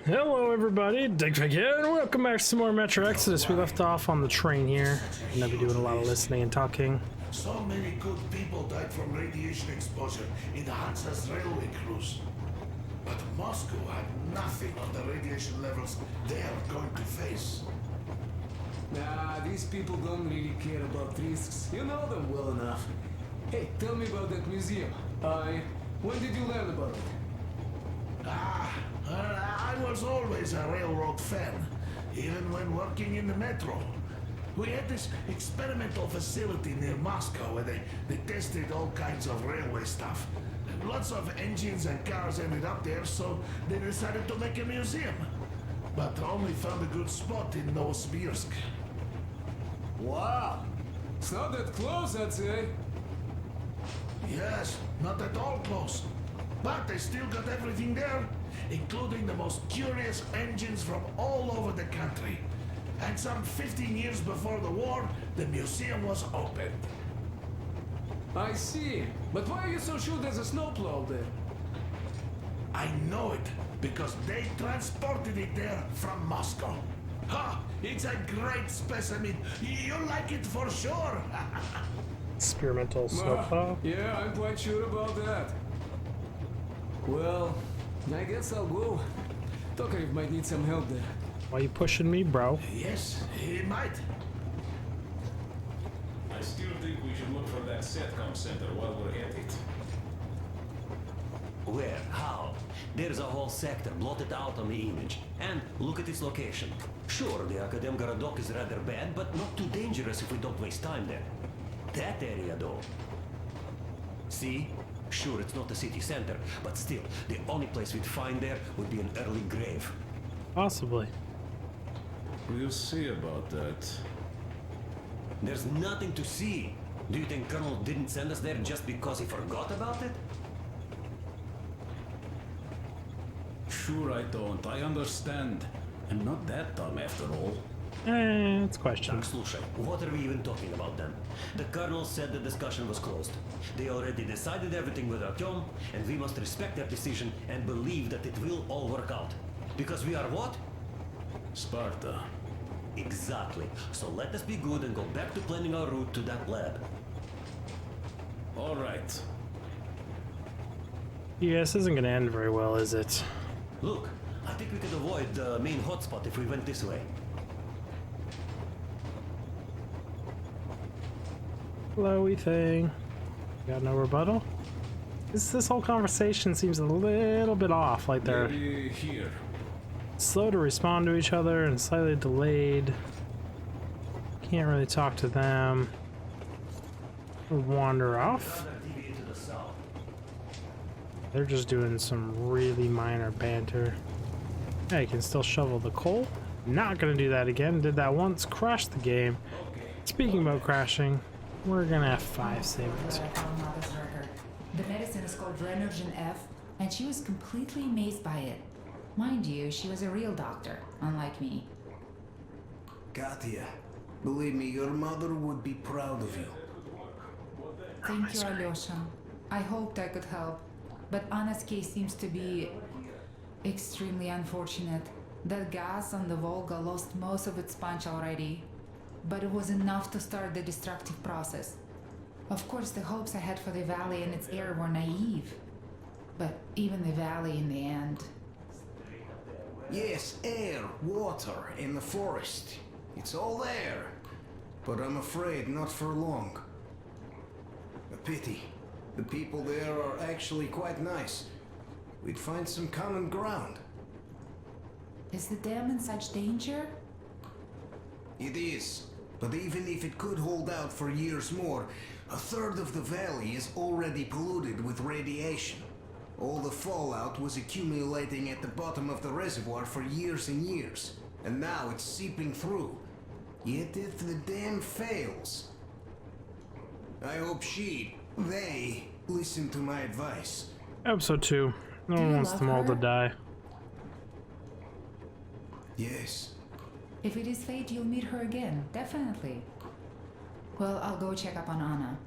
Hello everybody, Digfig here, and welcome back to some more Metro Exodus. We left off on the train here, and I'll be doing a lot of listening and talking. So many good people died from radiation exposure in the Hansa's railway cruise. But Moscow had nothing on the radiation levels they are going to face. Nah, these people don't really care about risks. You know them well enough. Hey, tell me about that museum. When did you learn about it? I was always a railroad fan, even when working in the metro. We had this experimental facility near Moscow where they tested all kinds of railway stuff. And lots of engines and cars ended up there, so they decided to make a museum. But only found a good spot in Novosibirsk. Wow! It's not that close, I'd say. Yes, not at all close. But they still got everything there, including the most curious engines from all over the country. And some 15 years before the war, the museum was opened. I see. But why are you so sure there's a snowplow there? I know it, because they transported it there from Moscow. Ha! It's a great specimen. You'll like it for sure. Experimental snowplow? Yeah, I'm quite sure about that. Well, I guess I'll go. Tokarev might need some help there. Why you pushing me, bro? Yes, he might. I still think we should look for that SATCOM center while we're at it. Where? How? There's a whole sector blotted out on the image. And look at its location. Sure, the Akadem Garadok is rather bad, but not too dangerous if we don't waste time there. That area, though. See? Sure, it's not the city center, but still, the only place we'd find there would be an early grave. Possibly. We'll see about that. There's nothing to see. Do you think Colonel didn't send us there just because he forgot about it? Sure I don't. I understand. I'm not that dumb after all. It's questioned. Слушай, what are we even talking about then? The Colonel said the discussion was closed. They already decided everything with Artyom, and we must respect their decision and believe that it will all work out. Because we are what? Sparta. Exactly. So let us be good and go back to planning our route to that lab. All right. Yeah, this isn't gonna end very well, is it? Look, I think we could avoid the main hotspot if we went this way. Flowy thing. Got no rebuttal? This whole conversation seems a little bit off, like they're Maybe here. slow to respond to each other and slightly delayed. Can't really talk to them. Wander off. They're just doing some really minor banter. Yeah, you can still shovel the coal. Not gonna do that again. Did that once, crashed the game. Speaking about crashing, we're gonna F5 save it. The medicine is called Renergen F, and she was completely amazed by it. Mind you, she was a real doctor, unlike me. Katya, believe me, your mother would be proud of you. Thank you, Alyosha. I hoped I could help, but Anna's case seems to be extremely unfortunate. That gas on the Volga lost most of its punch already, but it was enough to start the destructive process. Of course, the hopes I had for the valley and its air were naive, but even the valley in the end. Yes, air, water, and the forest. It's all there. But I'm afraid not for long. A pity. The people there are actually quite nice. We'd find some common ground. Is the dam in such danger? It is. But even if it could hold out for years more, a third of the valley is already polluted with radiation. All the fallout was accumulating at the bottom of the reservoir for years and years, and now it's seeping through. Yet if the dam fails, I hope they listen to my advice. Episode 2. No Do one you wants love them all to her? die. Yes. If it is fate, you'll meet her again, definitely. Well, I'll go check up on Anna.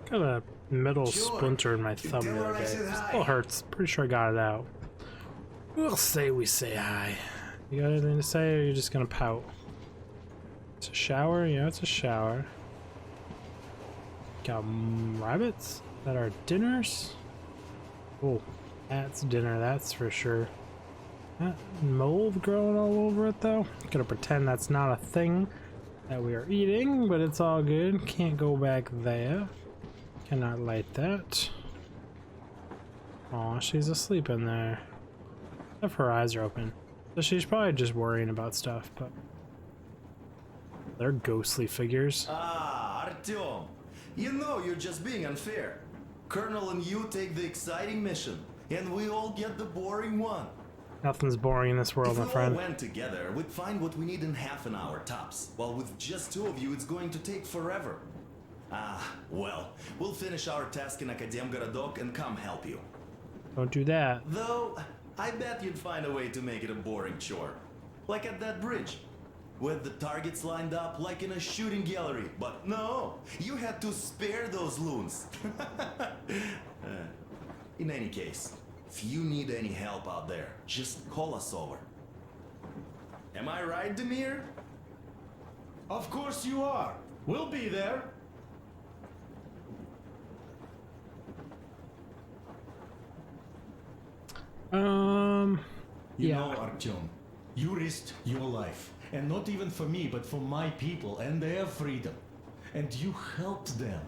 Got a metal Sure. splinter in my thumb Tell the her other I day. said hi. Still hurts. Pretty sure I got it out. We'll say we say hi. You got anything to say, or you're just gonna pout? It's a shower? Yeah, it's a shower. Got rabbits that are dinners? Oh, that's dinner, that's for sure. That mold growing all over it, though. I'm gonna pretend that's not a thing that we are eating, but it's all good. Can't go back there. Cannot light that. Aw, she's asleep in there. If her eyes are open. So she's probably just worrying about stuff, but they're ghostly figures. Ah, Artyom. You know you're just being unfair. Colonel and you take the exciting mission, and we all get the boring one. Nothing's boring in this world, If my we friend. all went together, we'd find what we need in half an hour tops. While with just two of you, it's going to take forever. Ah, well, we'll finish our task in Akademgorodok and come help you. Don't do that. Though, I bet you'd find a way to make it a boring chore. Like at that bridge. With the targets lined up like in a shooting gallery. But no, you had to spare those loons. In any case, if you need any help out there, just call us over. Am I right, Demir? Of course you are. We'll be there. You Yeah. know, Artyom, you risked your life. And not even for me, but for my people and their freedom. And you helped them.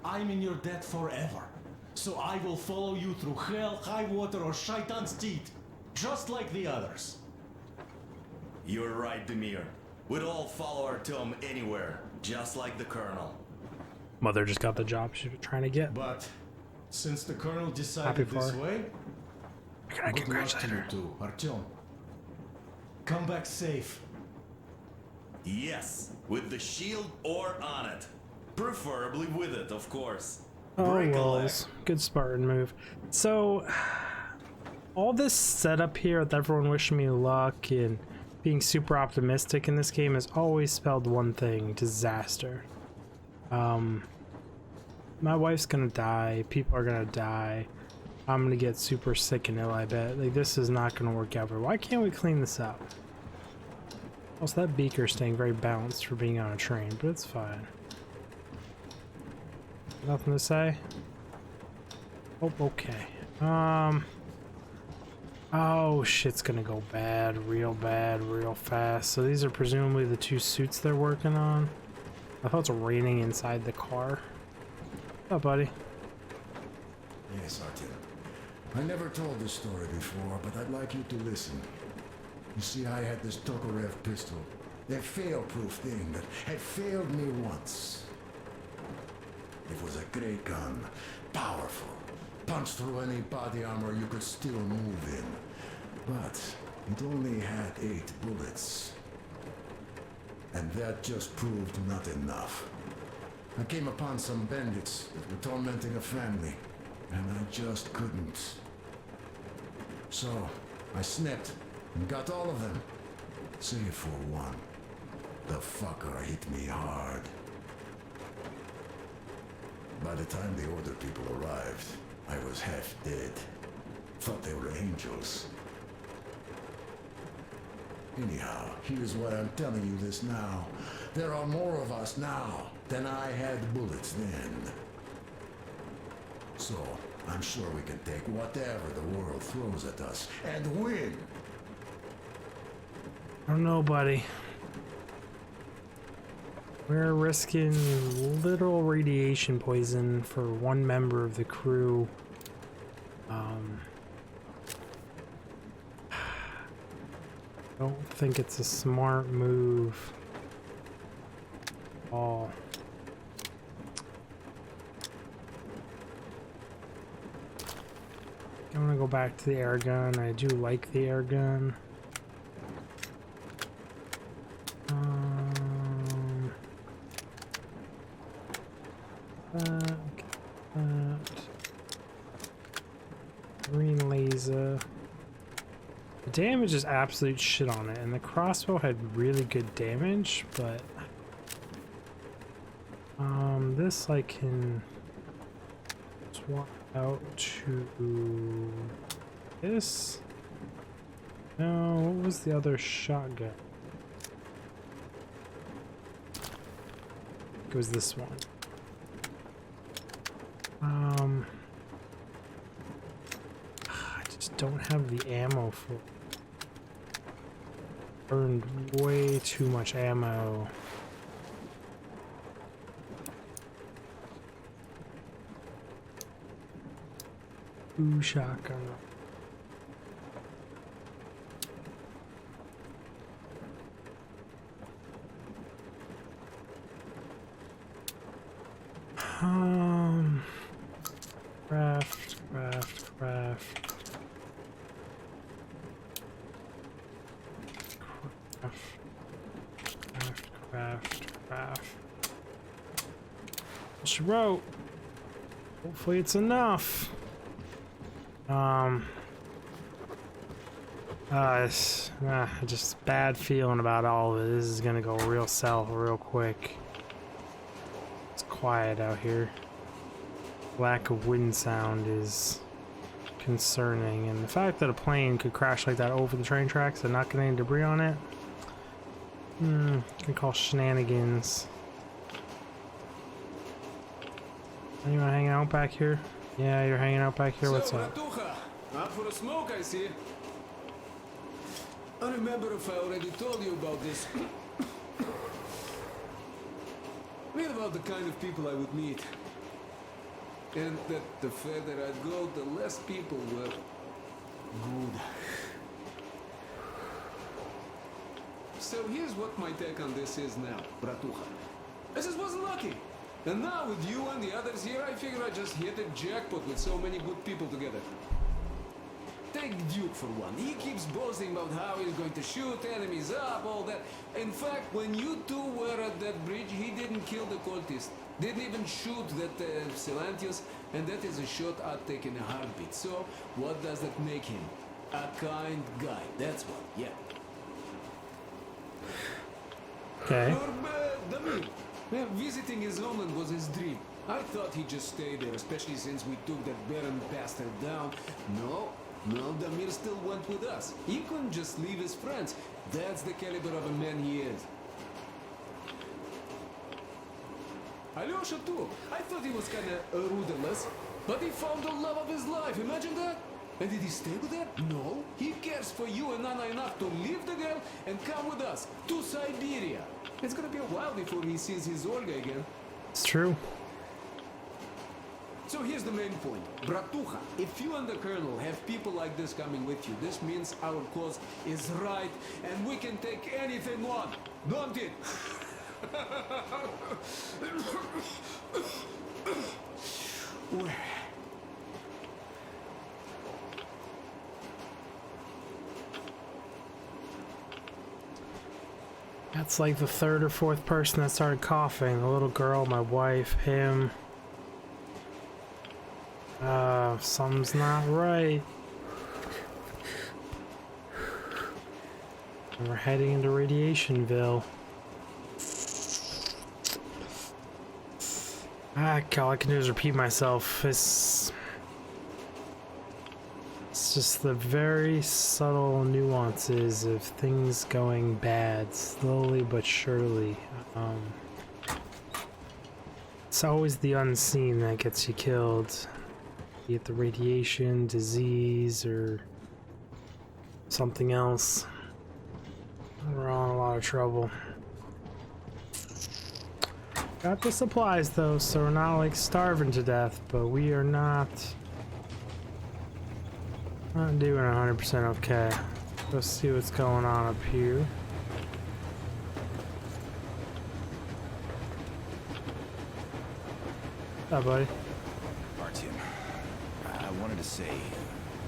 I'm in your debt forever. So I will follow you through hell, high water, or Shaitan's teeth. Just like the others. You're right, Demir. We'd all follow Artyom anywhere, just like the Colonel. Mother just got the job she was trying to get. But since the Colonel Happy decided for this her. way, Can I good luck congratulate to you her? too, Artyom. Come back safe. Yes, with the shield or on it. Preferably with it, of course. Oh, Break a leg. wells. Good Spartan move. So, all this setup here with everyone wishing me luck and being super optimistic in this game has always spelled one thing: disaster. My wife's gonna die, people are gonna die, I'm gonna get super sick and ill, I bet. Like, this is not gonna work out. Why can't we clean this up? Also, that beaker's staying very balanced for being on a train, but it's fine. Nothing to say? Oh, okay. Oh, shit's gonna go bad, real fast. So these are presumably the two suits they're working on. I thought it's raining inside the car. What's up, buddy? Yes, Artyom. I never told this story before, but I'd like you to listen. You see, I had this Tokarev pistol. That fail-proof thing that had failed me once. It was a great gun. Powerful. Punched through any body armor you could still move in. But it only had 8 bullets. And that just proved not enough. I came upon some bandits that were tormenting a family, and I just couldn't. So, I snipped and got all of them. Save for one. The fucker hit me hard. By the time the order people arrived, I was half dead. Thought they were angels. Anyhow, here's what I'm telling you this now. There are more of us now than I had bullets then. So, I'm sure we can take whatever the world throws at us and win. I don't know, buddy. We're risking literal radiation poison for one member of the crew. Don't think it's a smart move. Oh. I'm gonna go back to the air gun. I do like the air gun. That. Green laser. The damage is absolute shit on it, and the crossbow had really good damage, but this I can swap out to this? No, what was the other shotgun? It was this one. I just don't have the ammo for it. Burned way too much ammo. Ooh, shotgun. Craft. She wrote. Hopefully it's enough. Just bad feeling about all of it. This is gonna go real south real quick. It's quiet out here. Lack of wind sound is concerning, and the fact that a plane could crash like that over the train tracks and not get any debris on it, can call shenanigans. Anyone hanging out back here? Yeah, you're hanging out back here. What's up? Out for a smoke, I see. I remember if I already told you about this. Read about the kind of people I would meet. And that the further I'd go, the less people were good. So here's what my take on this is now, bratucha. I just wasn't lucky. And now with you and the others here, I figure I just hit a jackpot with so many good people together. Take Duke for one. He keeps boasting about how he's going to shoot enemies up, all that. In fact, when you two were at that bridge, he didn't kill the cultist. Didn't even shoot that Silantius, and that is a shot I'd take in a heartbeat. So, what does that make him? A kind guy, that's what, yeah. Okay. Damir. Yeah, visiting his homeland was his dream. I thought he'd just stay there, especially since we took that Baron bastard down. No, Damir still went with us. He couldn't just leave his friends. That's the caliber of a man he is. Alyosha too. I thought he was kinda rudderless, but he found the love of his life. Imagine that. And did he stay with her? No. He cares for you and Anna enough to leave the girl and come with us to Siberia. It's gonna be a while before he sees his Olga again. It's true. So here's the main point. Bratucha, if you and the Colonel have people like this coming with you, this means our cause is right and we can take anything on. Don't it? That's like the third or fourth person that started coughing. The little girl, my wife, him. Something's not right. And we're heading into Radiationville. All I can do is repeat myself. It's just the very subtle nuances of things going bad, slowly but surely. It's always the unseen that gets you killed. Be it the radiation, disease, or something else. We're all in a lot of trouble. Got the supplies though, so we're not like starving to death, but we are not doing 100% okay. Let's see what's going on up here. Hi, buddy. Artyom, I wanted to say,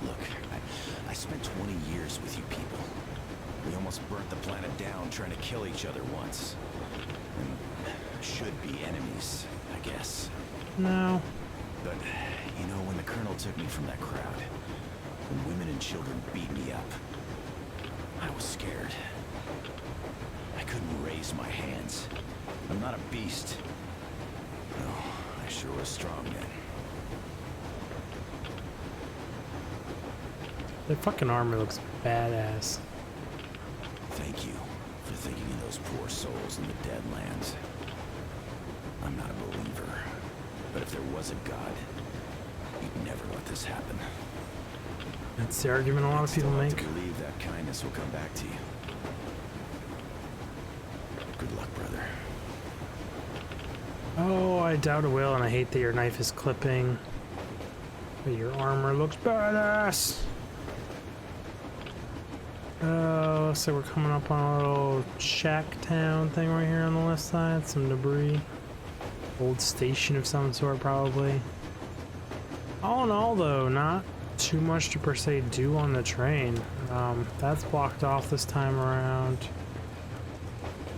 look, I spent 20 years with you people. We almost burnt the planet down trying to kill each other once. And should be enemies, I guess. No. But, you know, when the Colonel took me from that crowd, when women and children beat me up, I was scared. I couldn't raise my hands. I'm not a beast. No, I sure was strong then. Their fucking armor looks badass. Thank you for thinking of those poor souls in the Deadlands. I'm not a believer, but if there was a God, he'd never let this happen. That's the argument a lot of people make. To believe that kindness will come back to you. Good luck, brother. Oh, I doubt it will, and I hate that your knife is clipping. But your armor looks badass. Oh, so we're coming up on a little shack town thing right here on the left side. Some debris. Old station of some sort, probably. All in all, though, not too much to per se do on the train. That's blocked off this time around.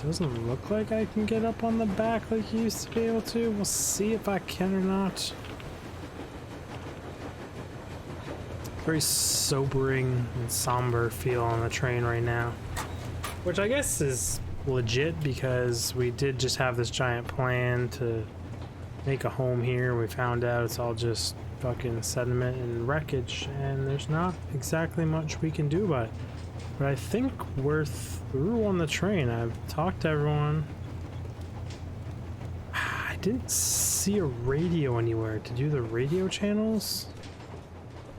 Doesn't look like I can get up on the back like you used to be able to. We'll see if I can or not. Very sobering and somber feel on the train right now. Which I guess is legit because we did just have this giant plan to make a home here. We found out it's all just fucking sediment and wreckage, and there's not exactly much we can do about it. But I think we're through on the train. I've talked to everyone. I didn't see a radio anywhere to do the radio channels.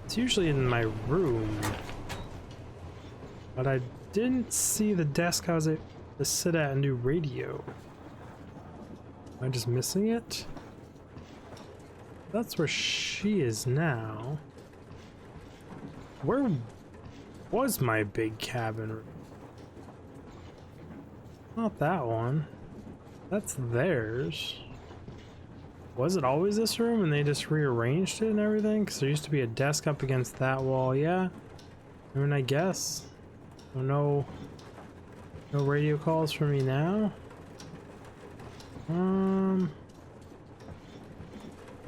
It's usually in my room. But I didn't see the desk I was able to sit at and do radio. Am I just missing it? That's where she is now. Where was my big cabin room? Not that one. That's theirs. Was it always this room and they just rearranged it and everything? Because there used to be a desk up against that wall, yeah? I mean, I guess. So no radio calls for me now?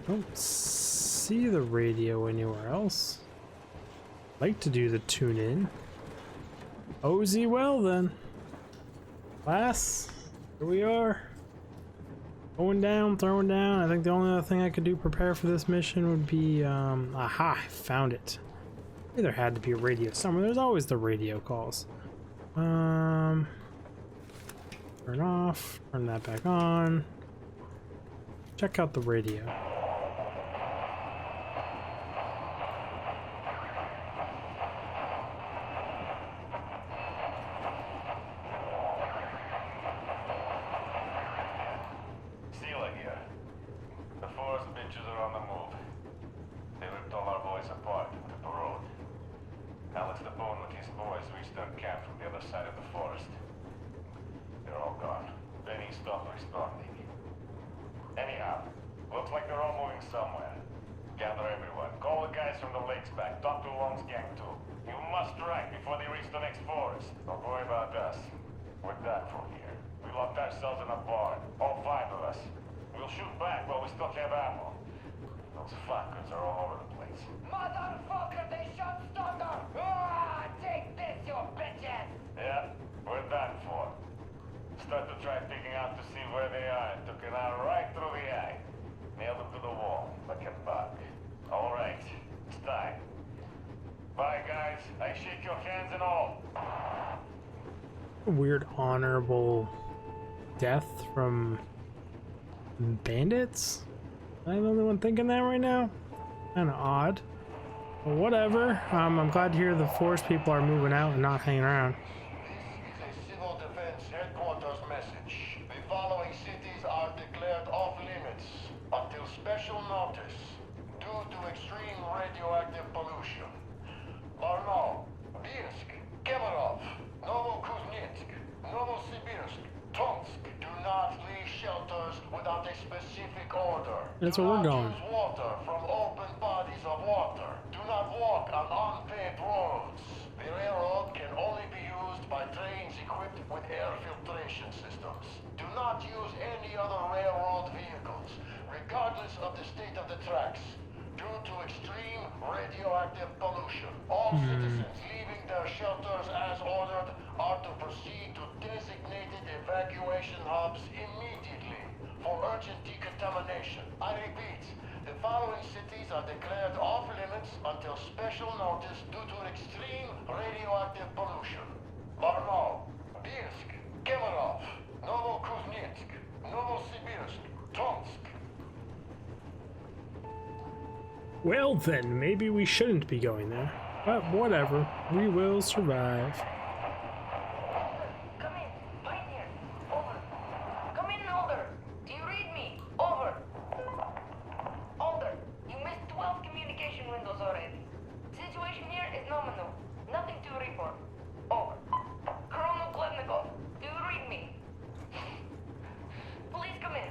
Don't see the radio anywhere else. Like to do the tune in. Osy well then. Class, here we are. Going down, throwing down. I think the only other thing I could do prepare for this mission would be aha, I found it. There had to be a radio somewhere. There's always the radio calls. Turn off, turn that back on. Check out the radio. Weird honorable death from bandits? Am I the only one thinking that right now? Kinda odd. But whatever. I'm glad to hear the forest people are moving out and not hanging around. This is a Civil Defense Headquarters message. The following cities are declared off limits until special notice due to extreme radioactive pollution. Larno, Birsk, Kemerov, Novokuznetsk, Novosibirsk, Tomsk. Do not leave shelters without a specific order. That's where we're going. Do not use water from open bodies of water. Do not walk on unpaved roads. The railroad can only be used by trains equipped with air filtration systems. Do not use any other railroad vehicles, regardless of the state of the tracks. Due to extreme radioactive pollution, all citizens leaving their shelters as ordered are to proceed to designated evacuation hubs immediately for urgent decontamination. I repeat, the following cities are declared off limits until special notice due to extreme radioactive pollution. Varnal, Bielsk, Kemerov, Novokuzhnetsk, Novosibirsk, Tomsk. Well then, maybe we shouldn't be going there. But whatever, we will survive. Come in, Pioneer. Over. Come in, Alder. Do you read me? Over. Alder, you missed 12 communication windows already. Situation here is nominal. Nothing to report. Over. Colonel Klednikov, do you read me? Please come in.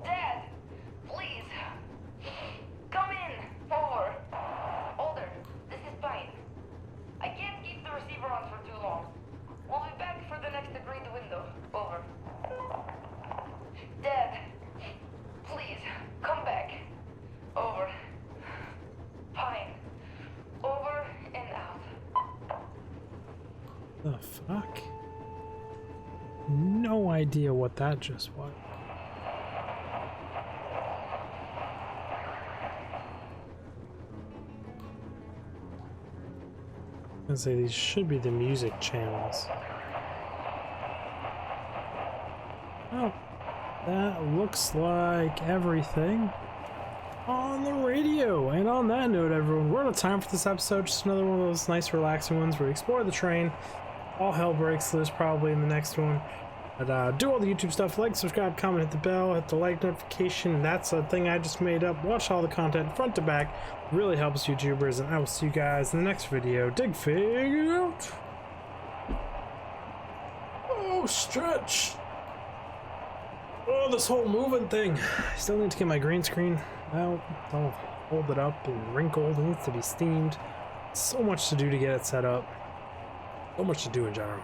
Dad, please. Come in. Over. Alder, this is Pine. I can't keep the receiver on for too long. We'll be back for the next agreed window. Over. Dad, please, come back. Over. Pine. Over and out. The fuck? No idea what that just was. I say these should be the music channels. Oh, that looks like everything on the radio. And on that note, everyone, we're out of time for this episode. Just another one of those nice relaxing ones where we explore the train. All hell breaks loose probably in the next one. But do all the YouTube stuff, like, subscribe, comment, hit the bell, hit the like notification. That's a thing I just made up. Watch all the content front to back. Really helps YouTubers, and I will see you guys in the next video. Digfig out. Oh, stretch. Oh, this whole moving thing. I still need to get my green screen out. I'll hold it up and wrinkled. It needs to be steamed. So much to do to get it set up. So much to do in general.